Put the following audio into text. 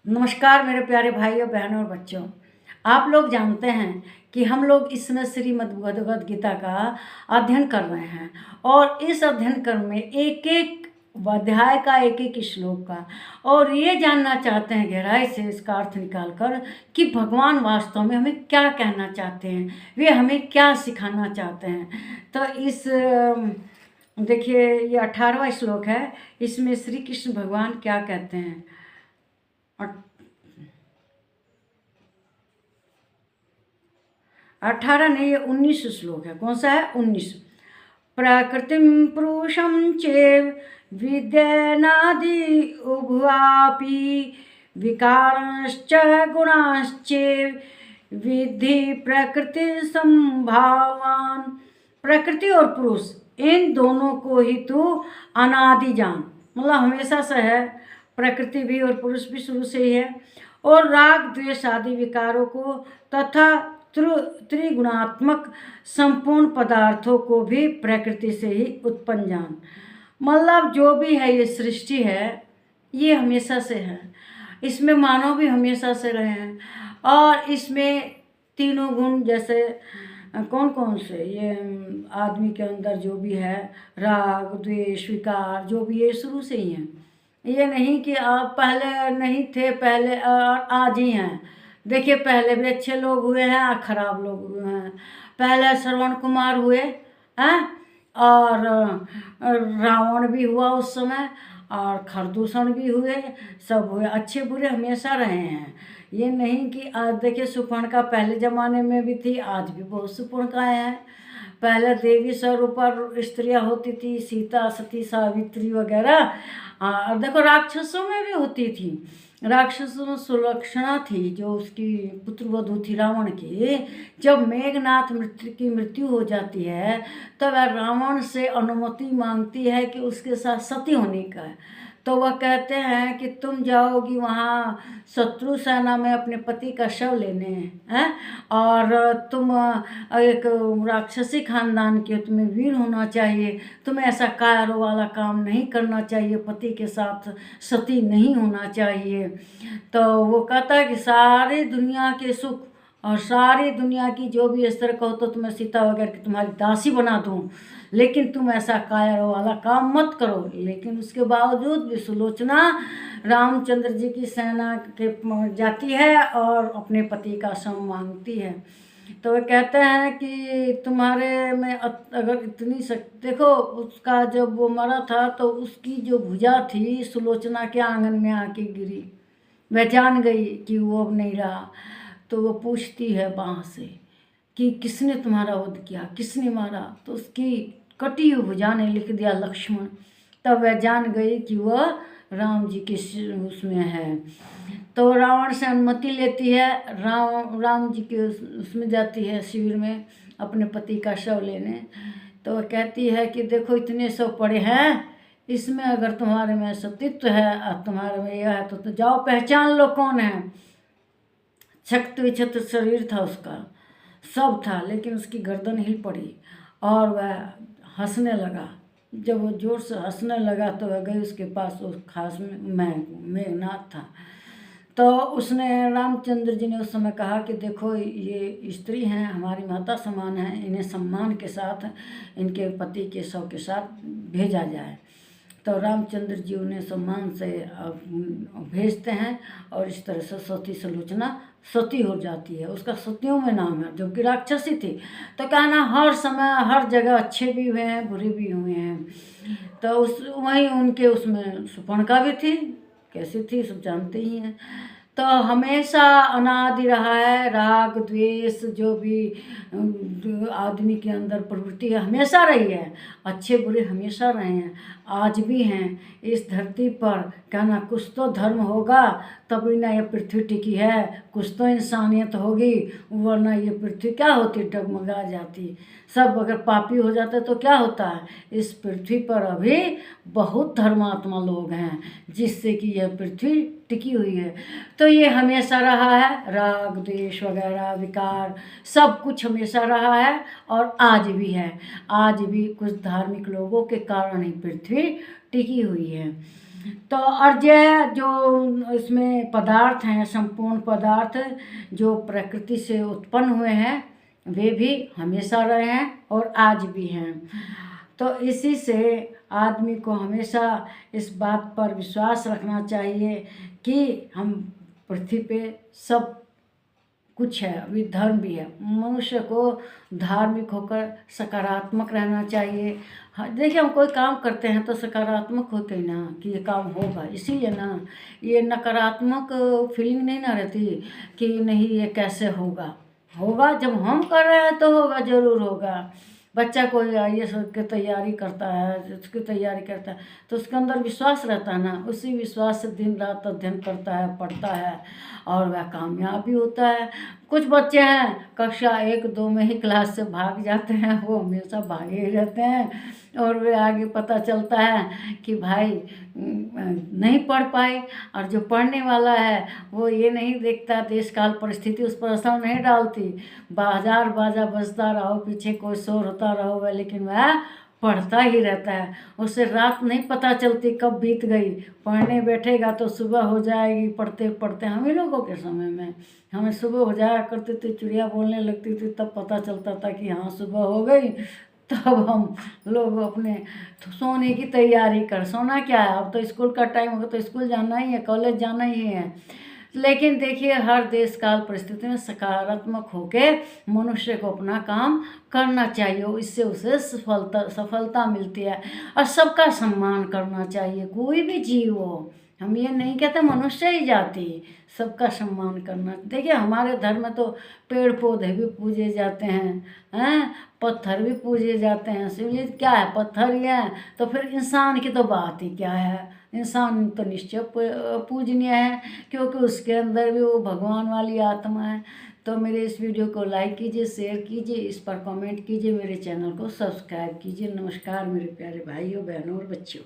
नमस्कार मेरे प्यारे भाइयों बहनों और बच्चों। आप लोग जानते हैं कि हम लोग इसमें श्रीमद् भगवद गीता का अध्ययन कर रहे हैं और इस अध्ययन क्रम में एक एक अध्याय का एक एक श्लोक का और ये जानना चाहते हैं गहराई से इसका अर्थ निकाल कर कि भगवान वास्तव में हमें क्या कहना चाहते हैं, वे हमें क्या सिखाना चाहते हैं। तो इस देखिए ये 18वां श्लोक है। इसमें श्री कृष्ण भगवान क्या कहते हैं। 18 नहीं, ये 19 श्लोक है। कौन सा है? 19। प्रकृतिम पुरुषम चेव विद्यनादि उभवापि विकाराश्च गुणाश्चेव विद्धि प्रकृति संभावान। प्रकृति और पुरुष इन दोनों को ही तू अनादि जान, मतलब हमेशा से है। प्रकृति भी और पुरुष भी शुरू से ही है। और राग द्वेष आदि विकारों को तथा त्रिगुणात्मक संपूर्ण पदार्थों को भी प्रकृति से ही उत्पन्न जान। मतलब जो भी है ये सृष्टि है ये हमेशा से है, इसमें मानव भी हमेशा से रहे हैं और इसमें तीनों गुण जैसे कौन कौन से, ये आदमी के अंदर जो भी है राग द्वेष विकार जो भी ये शुरू से ही हैं। ये नहीं कि आप पहले नहीं थे, पहले और आज ही हैं। देखिए पहले भी अच्छे लोग हुए हैं और ख़राब लोग हुए हैं। पहले श्रवण कुमार हुए हैं और रावण भी हुआ उस समय और खरदूषण भी हुए, सब हुए। अच्छे बुरे हमेशा रहे हैं। ये नहीं कि आज देखिए सुपर्णखा पहले ज़माने में भी थी, आज भी बहुत सुपर्णखाएँ हैं। पहले देवी स्वरूप पर स्त्रियाँ होती थी, सीता सती सावित्री वगैरह। और देखो राक्षसों में भी होती थी। राक्षसों में सुलक्षणा थी जो उसकी पुत्रवधू थी रावण की। जब मेघनाथ की मृत्यु हो जाती है तब रावण से अनुमति मांगती है कि उसके साथ सती होने का है। तो वह कहते हैं कि तुम जाओगी वहाँ शत्रु सेना में अपने पति का शव लेने हैं और तुम एक राक्षसी खानदान के, तुम्हें वीर होना चाहिए, तुम्हें ऐसा कायरों वाला काम नहीं करना चाहिए, पति के साथ सती नहीं होना चाहिए। तो वो कहता है कि सारी दुनिया के सुख और सारी दुनिया की जो भी इस तरह कहो तो तुम्हें सीता वगैरह की तुम्हारी दासी बना दूँ, लेकिन तुम ऐसा कायरों वाला काम मत करो। लेकिन उसके बावजूद भी सुलोचना रामचंद्र जी की सेना के जाती है और अपने पति का शव मांगती है। तो वे कहते हैं कि तुम्हारे में अगर इतनी शक्ति, देखो उसका जब वो मरा था तो उसकी जो भुजा थी सुलोचना के आंगन में आके गिरी। वह जान गई कि वो अब नहीं रहा। तो वो पूछती है बाँह से कि किसने तुम्हारा वध किया, किसने मारा। तो उसकी कटी हुई भुजा ने लिख दिया लक्ष्मण। तब वह जान गई कि वह राम जी के उसमें है। तो रावण से अनुमति लेती है, राम जी के उसमें जाती है शिविर में अपने पति का शव लेने। तो वह कहती है कि देखो इतने शव पड़े हैं, इसमें अगर तुम्हारे में सतीत्व है और तुम्हारे में यह है तो जाओ पहचान लो कौन है। छक्त विछत्र शरीर था उसका, सब था, लेकिन उसकी गर्दन हिल पड़ी और वह हंसने लगा। जब वो जोर से हंसने लगा तो वह गई उसके पास, उस खास में मेघनाथ था। तो उसने रामचंद्र जी ने उस समय कहा कि देखो ये स्त्री हैं, हमारी माता समान हैं, इन्हें सम्मान के साथ इनके पति के शव के साथ भेजा जाए। तो रामचंद्र जी उन्हें सम्मान से भेजते हैं और इस तरह से सती सुलोचना सती हो जाती है। उसका सतियों में नाम है, जबकि राक्षसी थी। तो कहना हर समय हर जगह अच्छे भी हुए हैं बुरे भी हुए हैं। तो वहीं उनके उसमें सुपर्णखा भी थी, कैसी थी सब जानते ही हैं। तो हमेशा अनादि रहा है राग द्वेष, जो भी आदमी के अंदर प्रवृत्ति है हमेशा रही है। अच्छे बुरे हमेशा रहे हैं, आज भी हैं इस धरती पर। कहना कुछ तो धर्म होगा तभी ना ये पृथ्वी टिकी है, कुछ तो इंसानियत होगी, वरना ये पृथ्वी क्या होती, डगमगा जाती। सब अगर पापी हो जाते तो क्या होता है। इस पृथ्वी पर अभी बहुत धर्मात्मा लोग हैं जिससे कि यह पृथ्वी टिकी हुई है। तो ये हमेशा रहा है, राग द्वेष वगैरह विकार सब कुछ हमेशा रहा है और आज भी है। आज भी कुछ धार्मिक लोगों के कारण ही पृथ्वी टिकी हुई है। तो अर्ज्य जो इसमें पदार्थ हैं, संपूर्ण पदार्थ जो प्रकृति से उत्पन्न हुए हैं, वे भी हमेशा रहे हैं और आज भी हैं। तो इसी से आदमी को हमेशा इस बात पर विश्वास रखना चाहिए कि हम पृथ्वी पे सब कुछ है, अभी धर्म भी है। मनुष्य को धार्मिक होकर सकारात्मक रहना चाहिए। हाँ, देखिए हम कोई काम करते हैं तो सकारात्मक होते ही ना कि ये काम होगा, इसीलिए ना ये नकारात्मक फीलिंग नहीं ना रहती कि नहीं ये कैसे होगा। होगा जब हम कर रहे हैं तो होगा, ज़रूर होगा। बच्चा कोई ये सोच के तैयारी करता है, उसकी तैयारी करता है तो उसके अंदर विश्वास रहता है ना, उसी विश्वास से दिन रात अध्ययन करता है, पढ़ता है और वह कामयाब भी होता है। कुछ बच्चे हैं कक्षा 1-2 में ही क्लास से भाग जाते हैं, वो हमेशा भागे ही रहते हैं और वे आगे पता चलता है कि भाई नहीं पढ़ पाए। और जो पढ़ने वाला है वो ये नहीं देखता, देश काल परिस्थिति उस पर असर नहीं डालती। बाजार बाजा बजता रहो, पीछे कोई शोर होता रहो वह, लेकिन वह पढ़ता ही रहता है। उसे रात नहीं पता चलती कब बीत गई। पढ़ने बैठेगा तो सुबह हो जाएगी, पढ़ते पढ़ते। हम ही लोगों के समय में हमें सुबह हो जाया करती थी, चिड़िया बोलने लगती थी, तब पता चलता था कि हाँ सुबह हो गई। तब हम लोग अपने सोने की तैयारी कर, सोना क्या है, अब तो स्कूल का टाइम होगा तो स्कूल जाना ही है, कॉलेज जाना ही है। लेकिन देखिए हर देश काल परिस्थिति में सकारात्मक होके मनुष्य को अपना काम करना चाहिए, इससे उसे सफलता मिलती है। और सबका सम्मान करना चाहिए, कोई भी जीव हो, हम ये नहीं कहते मनुष्य ही जाति, सबका सम्मान करना। देखिए हमारे धर्म में तो पेड़ पौधे भी पूजे जाते हैं, पत्थर भी पूजे जाते हैं। इसलिए क्या है, पत्थर ही है तो फिर इंसान की तो बात ही क्या है। इंसान तो निश्चय पूजनीय है, क्योंकि उसके अंदर भी वो भगवान वाली आत्मा है। तो मेरे इस वीडियो को लाइक कीजिए, शेयर कीजिए, इस पर कमेंट कीजिए, मेरे चैनल को सब्सक्राइब कीजिए। नमस्कार मेरे प्यारे भाइयों, बहनों और बच्चों।